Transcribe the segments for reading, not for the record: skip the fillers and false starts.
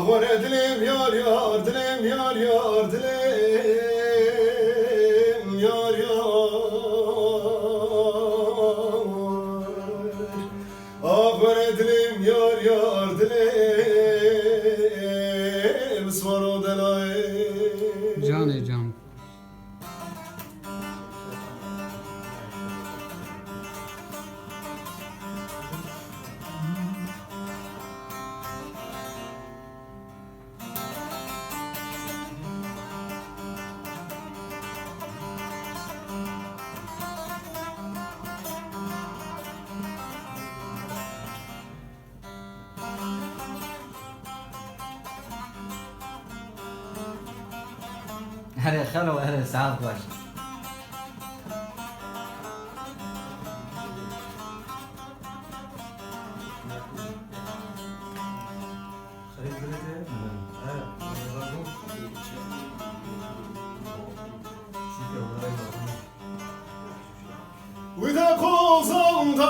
Ahvar dilim yar yar dilim yar yar dilim yar yar Ahvar dilim yar yar dilim Svaro delay Canı can. هلا خلو هلا سعاد باش وإذا قوزم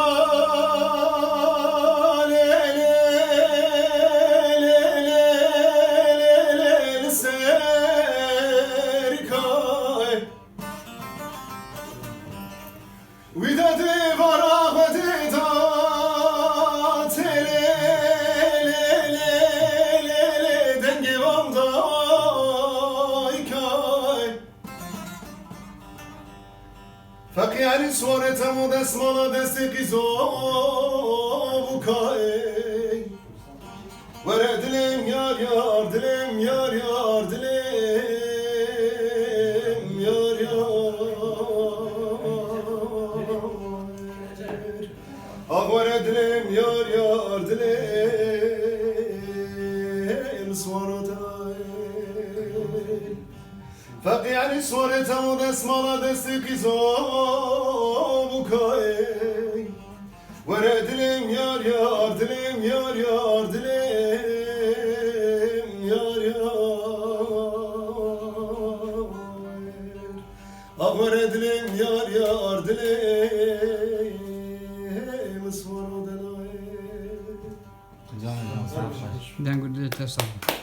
وإذا ديفر أخوتي دنجي ومضايكاي فقياني صورة مدس مالا دستي زوبكاي ورا دلم يار يار دلم يار يار دلم يار يار Ahvar dilim yar yar dilim Svarotay فقيعني صورته ودسمالا دستي زوبكاي ورا دلم يار يار دلم يار يار دلم يار يار Ahvar dilim yar yar dilim Svaro delay جان جان سعاد باش Den går dit testar.